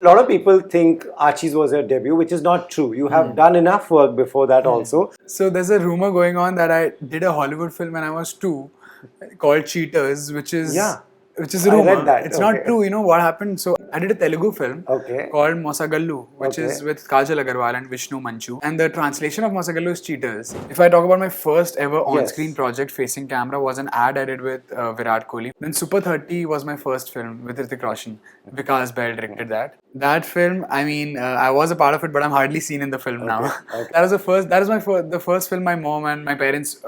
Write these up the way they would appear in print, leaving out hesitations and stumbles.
A lot of people think Archies was your debut, which is not true. You have done enough work before that also. So there's a rumor going on that I did a Hollywood film when I was 2 called Cheaters, which is Yeah. which is a I rumor. read that. It's Okay. not true. You know what happened? So I did a Telugu film Okay. called Mosagallu, which Okay. is with Kajal Agarwal and Vishnu Manchu. And the translation of Mosagallu is Cheaters. If I talk about my first ever on-screen Yes. project facing camera was an ad I did with Virat Kohli. Then Super 30 was my first film with Hrithik Roshan. Vikas Bell directed that. That film, I mean, I was a part of it, but I'm hardly seen in the film now. Okay. That was the first. That was the first film my mom and my parents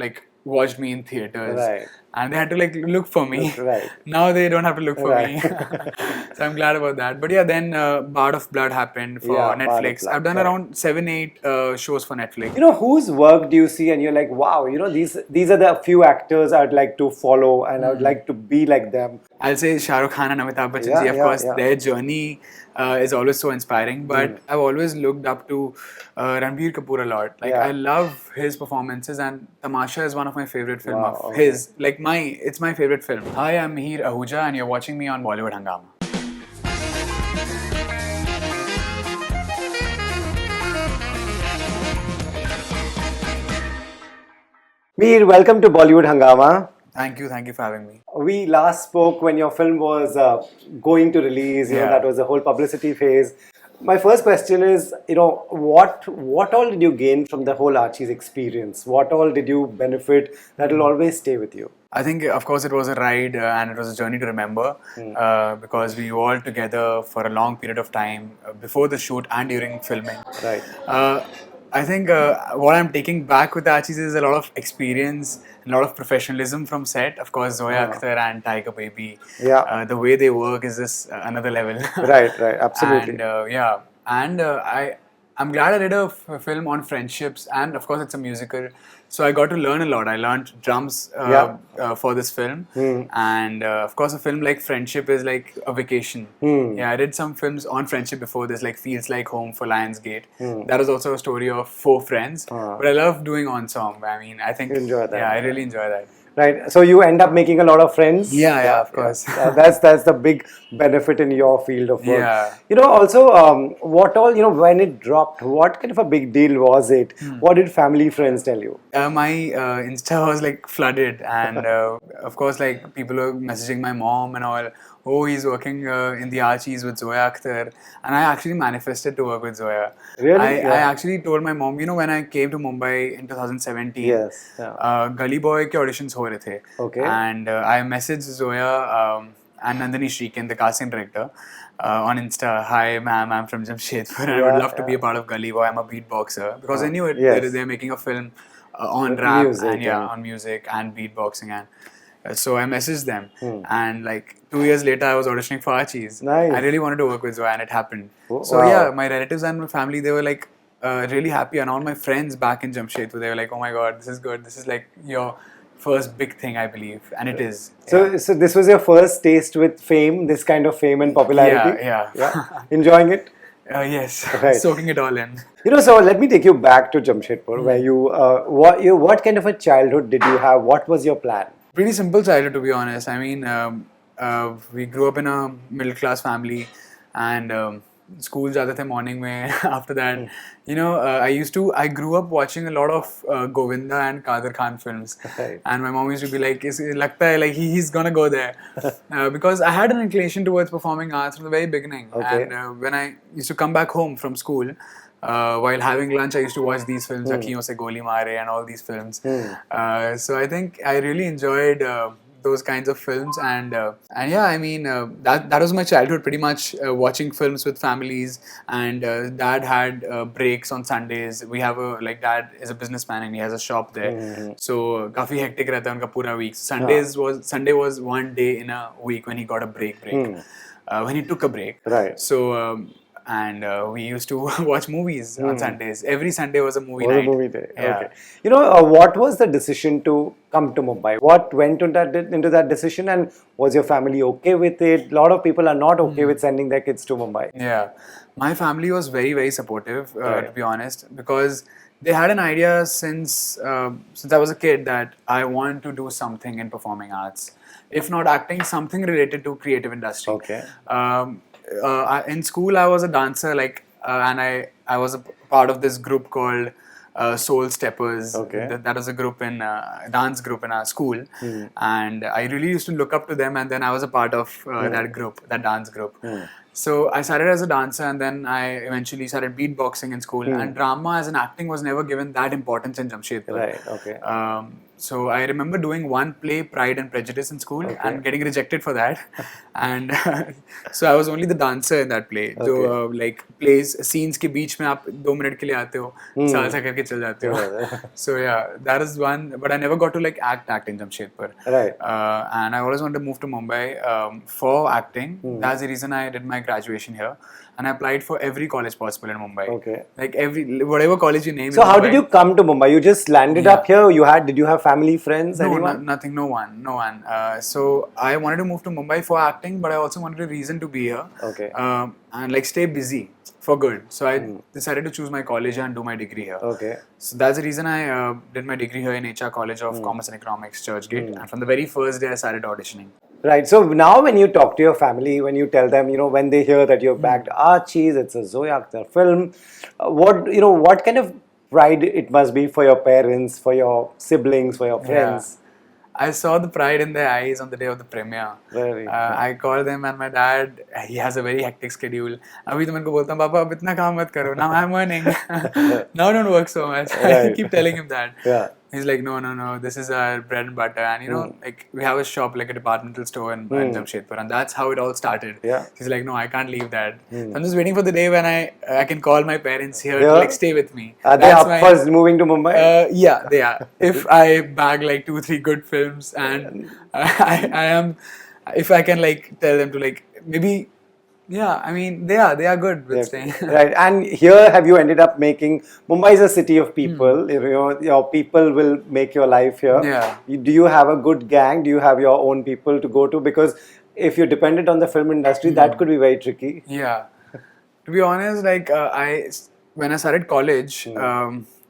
like watched me in theaters, Right. and they had to like look for me. Right. Now they don't have to look for Right. me, so I'm glad about that. But yeah, then Bard of Blood happened for Yeah, Bard of Netflix. Blood, I've done correct. around 7-8 shows for Netflix. You know, whose work do you see and you're like, wow, these are the few actors I'd like to follow and I would like to be like them. I'll say Shah Rukh Khan and Amitabh Bachchan Yeah, ji, of yeah, course, yeah. their journey is always so inspiring. But I've always looked up to Ranbir Kapoor a lot. Like, Yeah. I love his performances, and Tamasha is one of my favorite film Wow, of okay. his. Like, it's my favorite film. Hi, I'm Mihir Ahuja, and you're watching me on Bollywood Hungama. Mihir, welcome to Bollywood Hungama. Thank you for having me. We last spoke when your film was going to release. You know, Yeah. that was the whole publicity phase. My first question is, what all did you gain from the whole Archie's experience? What all did you benefit that will always stay with you? I think, of course, it was a ride and it was a journey to remember because we were all together for a long period of time before the shoot and during filming. Right. I think what I'm taking back with Archies is a lot of experience, a lot of professionalism from set. Of course, Zoya Akhtar and Tiger Baby. Yeah. The way they work is just another level. Right, absolutely. And I'm glad I did a film on friendships, and of course it's a musical, so I got to learn a lot. I learned drums for this film, and of course a film like Friendship is like a vacation. Yeah, I did some films on friendship before this, like Feels Like Home for Lionsgate. That was also a story of 4 friends, but I love doing ensemble. I mean, I think You enjoy that. Yeah, I really enjoy that. Right. So you end up making a lot of friends. Yeah, of course. That's the big benefit in your field of work. Yeah. Also, what all, when it dropped, what kind of a big deal was it? What did family, friends tell you? My Insta was like flooded, and of course, like people were messaging my mom and all. Oh, he's working in the Archies with Zoya Akhtar, and I actually manifested to work with Zoya. Really? I actually told my mom, when I came to Mumbai in 2017, Yes. Yeah. Gully Boy ke auditions ho rahe the. Okay. And I messaged Zoya and Nandini Shrikant, the casting director, on Insta. Hi, ma'am, I'm from Jamshedpur, and I would love to be a part of Gully Boy. I'm a beatboxer because I knew it. Yes. They're making a film on With rap music and on music and beatboxing and. So I messaged them, and like 2 years later, I was auditioning for Archies. Nice. I really wanted to work with Zoya, and it happened. Oh, So wow. yeah, my relatives and my family, they were like really happy, and all my friends back in Jamshedpur, they were like, "Oh my God, this is good. This is like your first big thing, I believe," and it is. So this was your first taste with fame, this kind of fame and popularity? Yeah. Enjoying it? Yes, Right. soaking it all in. So let me take you back to Jamshedpur, where what kind of a childhood did you have? What was your plan? Pretty simple childhood, to be honest. I mean, we grew up in a middle class family, and school jate the morning mein. After that, I grew up watching a lot of Govinda and Kader Khan films, Right. and my mom used to be like, "Lagta hai, like he's gonna go there," because I had an inclination towards performing arts from the very beginning. Okay. And when I used to come back home from school. While having lunch, I used to watch these films, Akhiyon Se Goli Mare, and all these films. So I think I really enjoyed those kinds of films, and yeah, I mean that was my childhood pretty much, watching films with families, and dad had breaks on Sundays. We have dad is a businessman and he has a shop there, so काफी hectic रहता है उनका पूरा week. Sunday was one day in a week when he got a break. When he took a break. Right. So. And we used to watch movies on Sundays. Every Sunday was a movie Was night. a movie day. Yeah. Okay. What was the decision to come to Mumbai? What went into that decision, and was your family okay with it? A lot of people are not okay with sending their kids to Mumbai. Yeah. My family was very, very supportive, to be honest, because they had an idea since I was a kid that I want to do something in performing arts. If not acting, something related to creative industry. Okay. in school I was a dancer, like, and I was a part of this group called Soul Steppers. Okay. That was a group in dance group in our school, and I really used to look up to them. And then I was a part of that group, that dance group. So I started as a dancer, and then I eventually started beatboxing in school. And drama as an acting was never given that importance in Jamshedpur. Right. Okay. So I remember doing one play, Pride and Prejudice, in school, and getting rejected for that. And so I was only the dancer in that play. So like plays, scenes के बीच में आप 2 minute के लिए आते हो, salsa करके चल जाते हो. So yeah, that is one. But I never got to like act in Jamshedpur. Right. And I always wanted to move to Mumbai for acting. That's the reason I did my graduation here. And I applied for every college possible in Mumbai. Okay. Like whatever college you name. So how did you come to Mumbai? You just landed up here? Did you have family, friends, No, anyone? nothing, no one. So I wanted to move to Mumbai for acting, but I also wanted a reason to be here. Okay. And like stay busy for good. So I decided to choose my college and do my degree here. Okay. So that's the reason I did my degree here in HR College of Commerce and Economics, Churchgate. And from the very first day I started auditioning. Right. So now when you talk to your family, when you tell them, when they hear that you've backed Archies, it's a Zoe Akhtar film, what kind of pride it must be for your parents, for your siblings, for your friends? I saw the pride in their eyes on the day of the premiere. Really? I called them, and my dad, he has a very hectic schedule. अभी तो मैं उनको बोलता हूँ, पापा अब इतना काम मत करो. Now I'm earning. Now don't work so much. Right. I keep telling him that. Yeah. He's like, no, this is our bread and butter. And like we have a shop, like a departmental store in Jamshedpur, and that's how it all started. Yeah. He's like, no, I can't leave that. So I'm just waiting for the day when I can call my parents here to like stay with me. Are they up for moving to Mumbai? Yeah, they are. If I bag like 2-3 good films, and I am, if I can like tell them to like maybe. Yeah, I mean they are good with staying. Right, and here have you ended up making Mumbai is a city of people. Your people will make your life here. Yeah. Do you have a good gang? Do you have your own people to go to? Because if you're dependent on the film industry, that could be very tricky. Yeah. To be honest, like when I started college,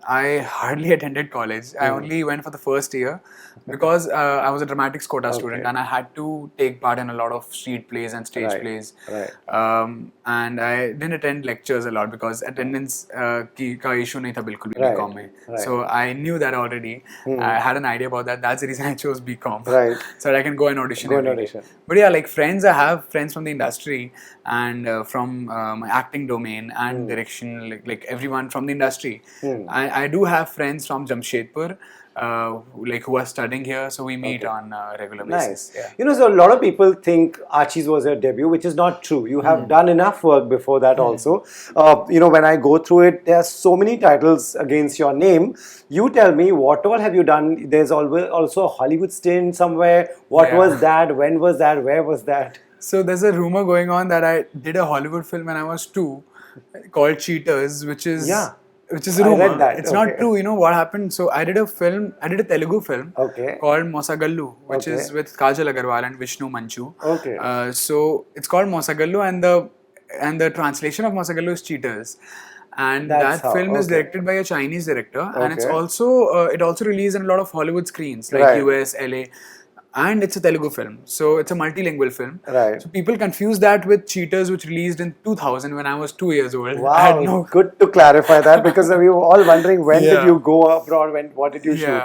I hardly attended college. I only went for the first year because I was a dramatics quota student, and I had to take part in a lot of street plays and stage plays. Right. And I didn't attend lectures a lot because attendance का issue नहीं था बिल्कुल भी BCom में. So I knew that already. I had an idea about that. That's the reason I chose BCom. Right. So that I can go and audition every day. But yeah, like friends, I have friends from the industry and from my acting domain and direction, like everyone from the industry. I do have friends from Jamshedpur, like who are studying here, so we meet on a regular basis. Nice. Yeah. So a lot of people think Archies was your debut, which is not true. You have done enough work before that also. When I go through it, there are so many titles against your name. You tell me, what all have you done? There's always also a Hollywood stint somewhere. What was that? When was that? Where was that? So there's a rumor going on that I did a Hollywood film when I was 2 called Cheaters, which is a rumor. I read that. It's not true. You know what happened? So I did a Telugu film called Mosagallu, which is with Kajal Agarwal and Vishnu Manchu. So it's called Mosagallu, and the translation of Mosagallu is Cheaters. And that film is directed by a Chinese director, and it's also it also released in a lot of Hollywood screens like US, LA. And it's a Telugu film, so it's a multilingual film. Right. So people confuse that with Cheaters, which released in 2000 when I was 2 years old. Wow, good to clarify that, because we were all wondering when did you go abroad, what did you shoot?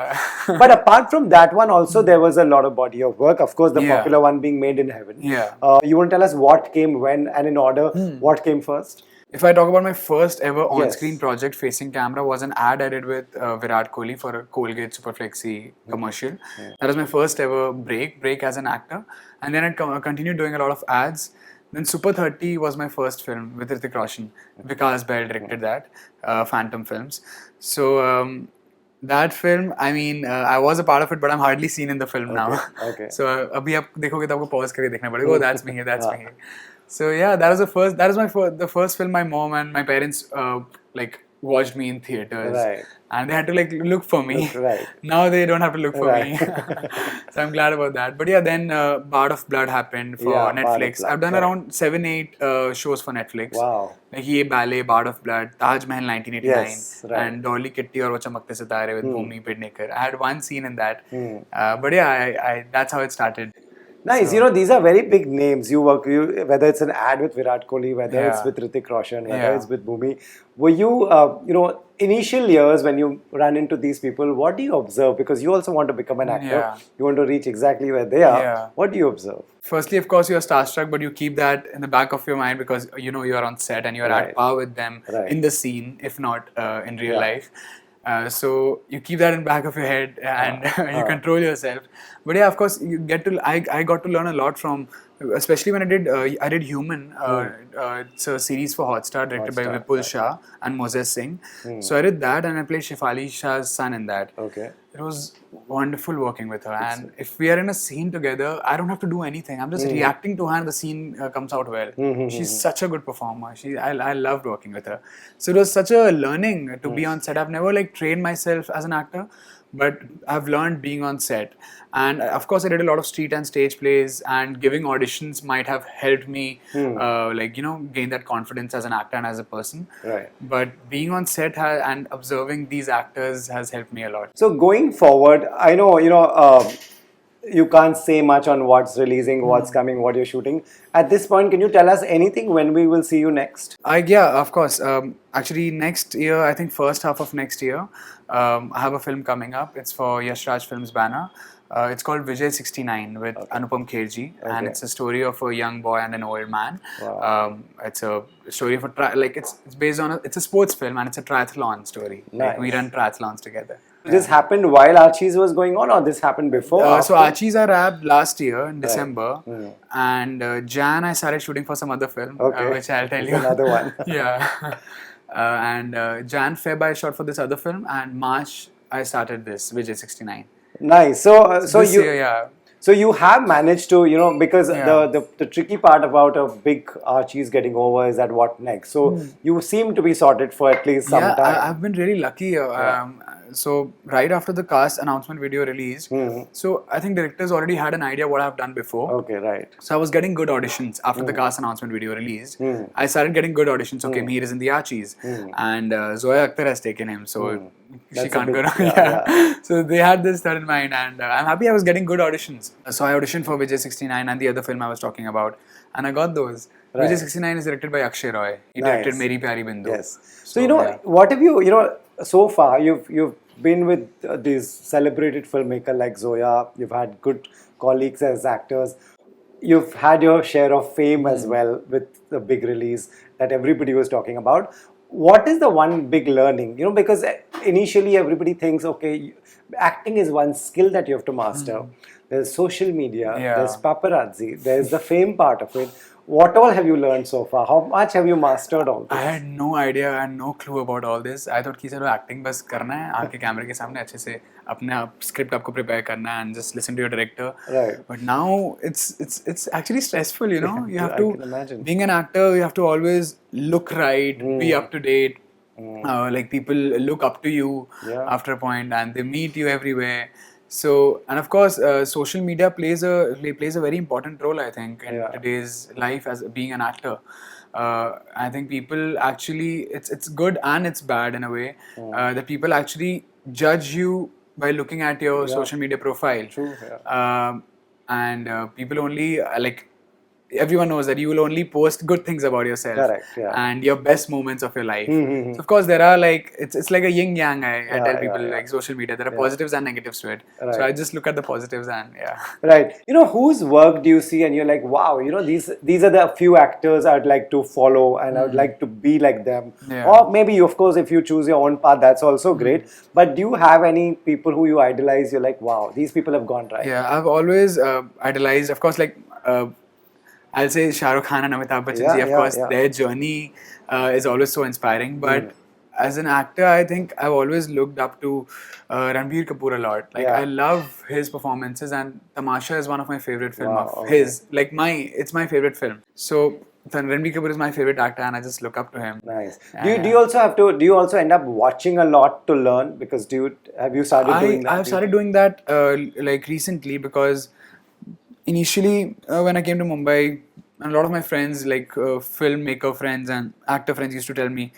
But apart from that one also, there was a lot of body of work. Of course, the popular one being Made in Heaven. You want to tell us what came when, and in order, what came first? If I talk about my first ever on-screen project facing camera, was an ad I did with Virat Kohli for a Colgate Superflexi commercial. That was my first ever break as an actor. And then I continued doing a lot of ads. Then Super 30 was my first film with Hrithik Roshan. Vikas Bell directed that, Phantom Films. So that film, I mean, I was a part of it, but I'm hardly seen in the film now. So abhi aap dekhoge to aapko pause karke dekhna padega. Oh, that's me here, that's me here. So yeah, that was the first film my mom and my parents like watched me in theaters, and they had to like look for me. Now they don't have to look for me, so I'm glad about that. But yeah, then Bard of Blood happened for Netflix. I've done around 7-8 shows for Netflix. Wow. Like Ye Ballet, Bard of Blood, Taj Mahal 1989, and Dolly Kitty or Wo Chamakte Sitare with Bhumi Pednekar. I had one scene in that, but yeah, I that's how it started. Nice. So, These are very big names. Whether it's an ad with Virat Kohli, whether it's with Hrithik Roshan, whether it's with Bhumi. Were you, initial years when you run into these people, what do you observe? Because you also want to become an actor. Yeah. You want to reach exactly where they are. Yeah. What do you observe? Firstly, of course, you're starstruck, but you keep that in the back of your mind because you're on set and you're at par with them in the scene, if not in real life. So you keep that in the back of your head and you control yourself. But yeah, of course, I got to learn a lot from, especially when I did Human. It's a series for Hotstar directed by Vipul Shah and Moses Singh. So I did that and I played Shefali Shah's son in that. Okay. It was wonderful working with her, and if we are in a scene together, I don't have to do anything. I'm just reacting to her, and the scene comes out well. She's such a good performer. I loved working with her. So it was such a learning to be on set. I've never trained myself as an actor, but I've learned being on set. And of course, I did a lot of street and stage plays, and giving auditions might have helped me, gain that confidence as an actor and as a person. Right. But being on set and observing these actors has helped me a lot. So going forward, I know, you can't say much on what's releasing, what's coming, what you're shooting. At this point, can you tell us anything when we will see you next? Yeah, of course. Actually, next year, I think first half of next year, I have a film coming up. It's for Yash Raj Films banner. It's called Vijay 69 with Anupam Kherji, and it's a story of a young boy and an old man. Wow. It's a story of it's based on it's a sports film and it's a triathlon story. Nice. We run triathlons together. This happened while Archies was going on, or this happened before? So Archies I wrapped last year in December, and Jan I started shooting for some other film, which I'll tell you. Another one. Yeah. And Jan Feb I shot for this other film, and March I started this Vijay 69. Nice. So you have managed to, because the tricky part about a big Archies getting over is that what next. So you seem to be sorted for at least some time. I've been really lucky. So right after the cast announcement video released, so I think directors already had an idea what I've done before. Okay, right. So I was getting good auditions after the cast announcement video released. I started getting good auditions. Okay, Mihir is in the Archies, and Zoya Akhtar has taken him, so she can't go wrong. So they had this thought in mind, and I'm happy I was getting good auditions. So I auditioned for Vijay 69 and the other film I was talking about, and I got those. Right. Vijay 69 is directed by Akshay Roy. He directed Meri Pyari Bindu. Yes. So what have you, so far you've been with these celebrated filmmakers like Zoya. You've had good colleagues as actors. You've had your share of fame as well with the big release that everybody was talking about. What is the one big learning? Because initially everybody thinks, okay, acting is one skill that you have to master. There's social media, there's paparazzi, there's the fame part of it. What all have you learned so far? How much have you mastered all this? I had no idea and no clue about all this. I thought कि चलो acting बस करना है, आके कैमरे के सामने अच्छे से अपने script आपको prepare करना है and just listen to your director. Right. But now it's actually stressful, You have I to, can imagine. Being an actor, you have to always look right, be up to date. People look up to you after a point and they meet you everywhere. So, and of course, social media plays a very important role, I think, in today's life as being an actor. I think people actually, it's good and it's bad in a way, that people actually judge you by looking at your social media profile. True. And people only, everyone knows that you will only post good things about yourself. Correct, and your best moments of your life. So of course there are it's like a yin yang. I tell people social media, there are positives and negatives to it. Right. So I just look at the positives and Right. Whose work do you see and you're like, wow, these are the few actors I'd like to follow and I would like to be like them. Or maybe, of course, if you choose your own path, that's also great. But do you have any people who you idolize? You're like, wow, these people have gone right. Yeah, I've always idolized, of course, I'll say Shah Rukh Khan and Amitabh Bachchan ji, of course, their journey is always so inspiring. But as an actor, I think I've always looked up to Ranbir Kapoor a lot. I love his performances, and Tamasha is one of my favorite films of his. It's my favorite film. So Ranbir Kapoor is my favorite actor, and I just look up to him. Nice. Do you also end up watching a lot to learn? Because have you started doing that? I've started doing that recently, because initially when I came to Mumbai, a lot of my friends, filmmaker friends and actor friends, used to tell me,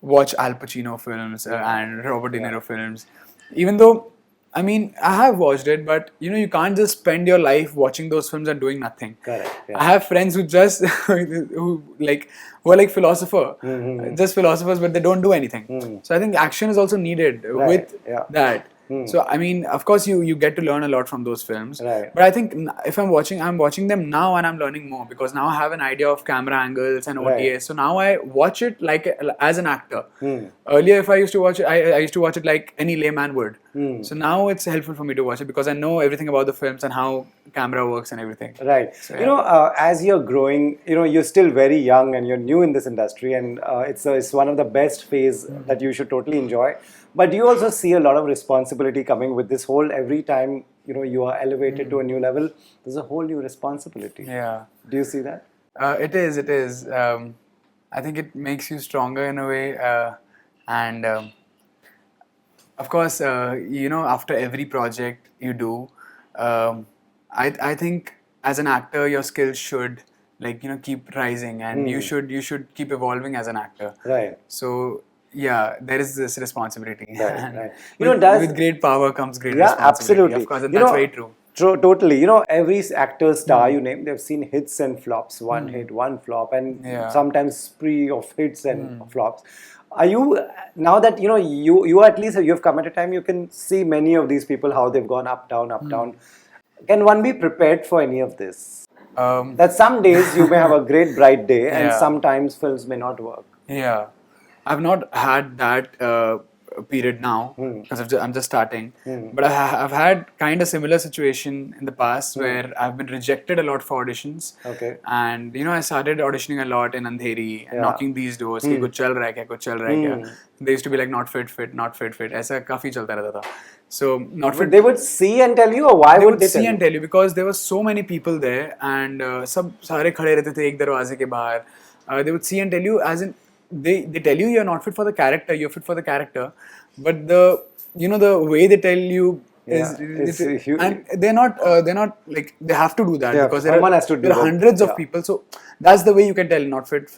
watch Al Pacino films and Robert De Niro films. Even though I mean, I have watched it, but you can't just spend your life watching those films and doing nothing. Correct. Yeah. I have friends who just who are like just philosophers, but they don't do anything. So I think action is also needed with that. So I mean, of course, you get to learn a lot from those films. Right. But I think if I'm watching them now, and I'm learning more because now I have an idea of camera angles and OTS. So now I watch it like as an actor. Earlier, if I used to watch it, I used to watch it like any layman would. So now it's helpful for me to watch it because I know everything about the films and how camera works and everything. Right. So, as you're growing, you're still very young and you're new in this industry, and it's one of the best phase that you should totally enjoy. But you also see a lot of responsibility coming with this whole, every time you are elevated to a new level, there's a whole new responsibility. Yeah. Do you see that? It is. I think it makes you stronger in a way, and of course, after every project you do, I think as an actor your skills should keep rising, and you should keep evolving as an actor. Right. So yeah, there is this responsibility. Right. With great power comes great responsibility. Absolutely. Of course, that's very true. Totally. Every actor star you name, they've seen hits and flops, one hit, one flop, and sometimes spree of hits and flops. Are you, now that you at least you've come at a time, you can see many of these people, how they've gone up, down. Can one be prepared for any of this? That some days you may have a great bright day, and sometimes films may not work. Yeah. I've not had that period now because I'm just starting. But I've had kind of similar situation in the past where I've been rejected a lot for auditions. Okay. And I started auditioning a lot in Andheri and knocking these doors. कि कुछ चल रहा है क्या, कुछ चल रहा है क्या. They used to be like not fit. ऐसा काफी चलता रहता था. So not fit. They would see and tell you, or why would they see and tell you? Because there were so many people there, and सब सारे खड़े रहते थे एक दरवाजे के बाहर. They would see and tell you, as in they tell you you're not fit for the character, you're fit for the character, but the way they tell you is and they're not like they have to do that because there are hundreds of people, so that's the way you can tell not fit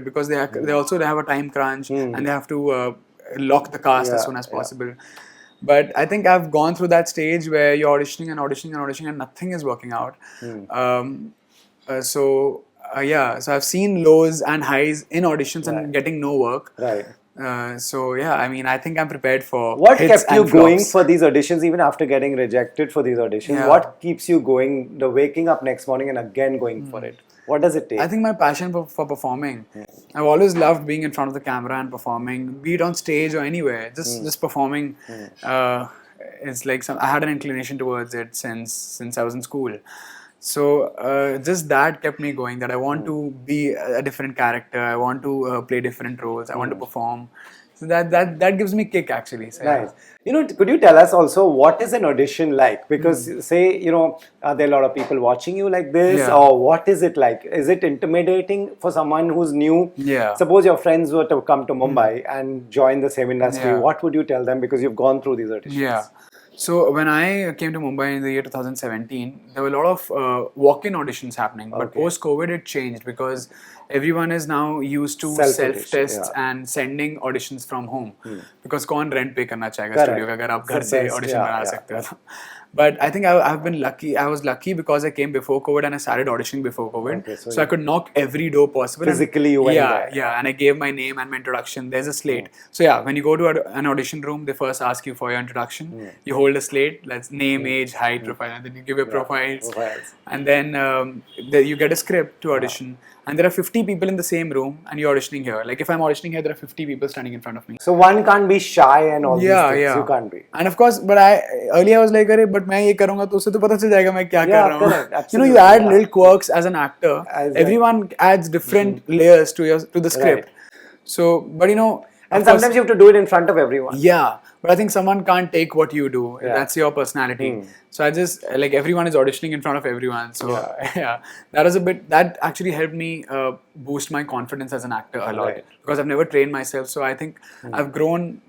because they also have a time crunch and they have to lock the cast as soon as possible. But I think I've gone through that stage where you're auditioning and nothing is working out. So I've seen lows and highs in auditions and getting no work. Right. I mean, I think I'm prepared for what hits kept you and going flops. for these auditions, even after getting rejected for these auditions? What keeps you going, the waking up next morning and again going for it? What does it take? I think my passion for performing. I've always loved being in front of the camera and performing, be it on stage or anywhere. Just performing. It's like I had an inclination towards it since I was in school. So just that kept me going, that I want to be a different character, I want to play different roles, I want to perform. So that gives me kick actually. So, nice. Could you tell us also what is an audition like? Because say, are there a lot of people watching you like this, or what is it like? Is it intimidating for someone who's new? Suppose your friends were to come to Mumbai and join the same industry. What would you tell them, because you've gone through these auditions? So when I came to Mumbai in the year 2017, there were a lot of walk-in auditions happening. But post-COVID, it changed because everyone is now used to self-tests and sending auditions from home. Because कौन rent pay करना चाहेगा studio का, अगर आप घर से audition बना सकते हो. But I think I've been lucky. I was lucky because I came before COVID and I started auditioning before COVID. So I could knock every door possible. Physically you went there. And I gave my name and my introduction. There's a slate. So when you go to an audition room, they first ask you for your introduction. You hold a slate, that's name, age, height, profile, and then you give your profiles. And then you get a script to audition. And there are 50 people in the same room and you're auditioning here. Like if I'm auditioning here, there are 50 people standing in front of me. So one can't be shy and all these things. You can't be. And of course, but earlier I was like, but मैं ये करूँगा तो उससे तो पता चल जाएगा मैं क्या कर रहा हूँ. You add little quirks as an actor. Everyone adds different layers to the script. So, but and sometimes you have to do it in front of everyone. Yeah, but I think someone can't take what you do. That's your personality. So I just, like, everyone is auditioning in front of everyone. So that actually helped me boost my confidence as an actor a lot. Because I've never trained myself. So I think I've grown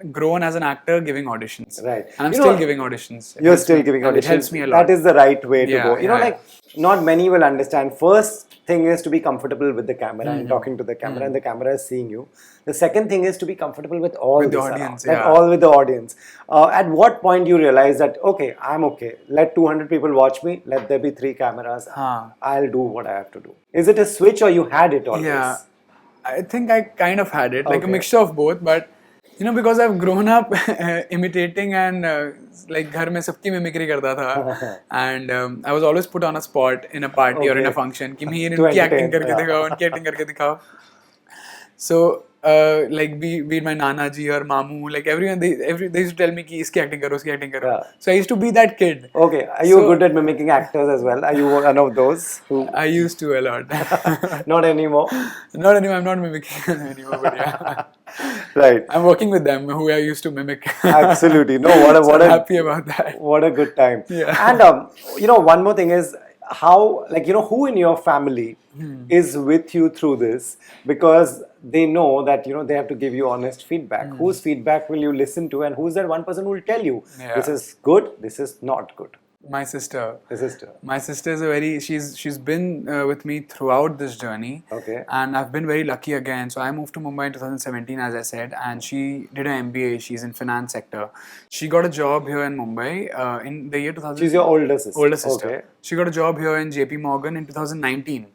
as an actor giving auditions. And I'm still giving auditions. You're still giving auditions. It helps me a lot. That is the right way to go. Like, not many will understand. First thing is to be comfortable with the camera and talking to the camera, and the camera is seeing you. The second thing is to be comfortable with all the audience, all with the audience. moments. At what point you realize that, okay, I'm okay. Let 200 people watch me. Let there be 3 cameras. I'll do what I have to do. Is it a switch or you had it always? Yeah, I think I kind of had it, like a Okay. mixture of both. But you know, because I've grown up imitating and like घर में सबकी mimicry करता था, and I was always put on a spot in a party or in a Okay. function कि Mihir To इनकी entertain, acting करके yeah. दिखाओ, इनकी acting करके दिखाओ. So like be it my Nana ji or Mamu, like everyone they used to tell me कि इसकी acting करो, इसकी acting करो. Yeah. So I used to be that kid. Okay. Are you good at mimicking actors as well? Are you one of those who? I used to a lot. Not anymore. Not anymore. I'm not mimicking them anymore, but yeah. Right. I'm working with them who I used to mimic. Absolutely. No, So I'm happy about that. What a good time. Yeah. And you know, one more thing is how, like, you know, who in your family is with you through this, because they know that, you know, they have to give you honest feedback. Whose feedback will you listen to, and who's that one person who will tell you this is good, this is not good? My sister. The sister. My sister is a very she's been with me throughout this journey. Okay. And I've been very lucky again. So I moved to Mumbai in 2017, as I said, and she did an MBA. She's in finance sector. She got a job here in Mumbai in the year 2000. She's your older sister. Older sister. Okay. She got a job here in JP Morgan in 2019.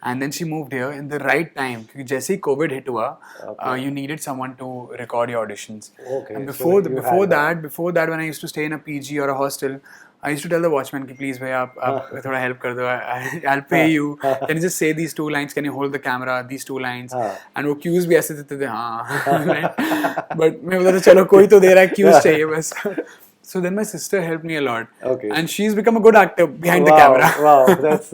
And then she moved here in the right time. Because जैसे ही COVID hit हुआ, you needed someone to record your auditions. Okay. And So before that, when I used to stay in a PG or a hostel, I used to tell the watchman कि please भैया आप थोड़ा help कर दो. I'll pay you. Can you just say these 2 lines? Can you hold the camera? These 2 lines. And वो cues भी ऐसे देते थे हाँ. But मैं बोलता था चलो कोई तो दे रहा है, cues चाहिए बस. So then my sister helped me a lot. Okay. And she's become a good actor behind the camera. Wow, that's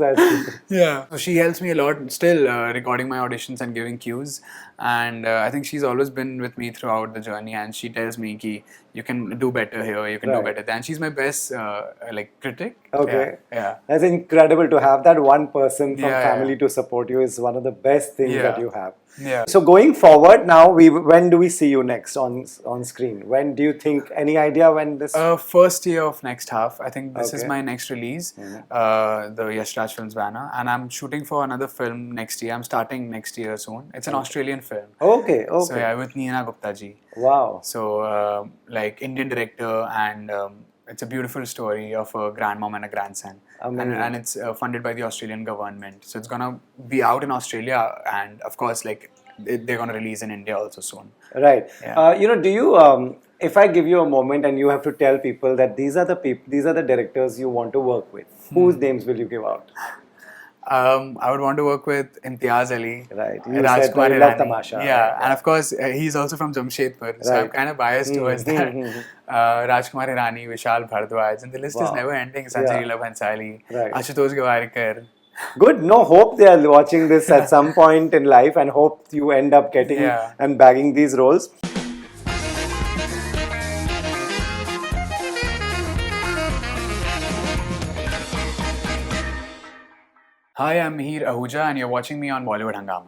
Yeah. So she helps me a lot still recording my auditions and giving cues. And I think she's always been with me throughout the journey, and she tells me ki you can do better here, you can do better there. And she's my best like critic. Okay. Yeah. That's incredible to have that one person from Yeah, family to support you is one of the best things that you have. Yeah. So going forward now, when do we see you next on screen? When do you think, any idea when this? First year of next half. I think this is Okay. my next release, the Yash Raj Films banner, and I'm shooting for another film next year. I'm starting next year soon. It's an Australian film. Okay. So yeah, with Neena Gupta ji. Wow. So like Indian director, and it's a beautiful story of a grandmom and a grandson. And it's funded by the Australian government. So it's gonna be out in Australia, and of course, like they're gonna release in India also soon. Right. Yeah. You know, do you? If I give you a moment and you have to tell people that these are the directors you want to work with, whose names will you give out? I would want to work with Imtiaz Ali, Right. You Raj said Kumar you love Hirani. Tamasha. Yeah, Right. and of course he's also from Jamshedpur, so I'm kind of biased towards that. Raj Kumar Hirani, Vishal Bhardwaj, and the list is never ending. Sanjay Leela Bhansali, Right. Ashutosh Gawarikar. Good. No, hope they are watching this at some point in life, and hope you end up getting and bagging these roles. Hi, I'm Mihir Ahuja, and you're watching me on Bollywood Hungama.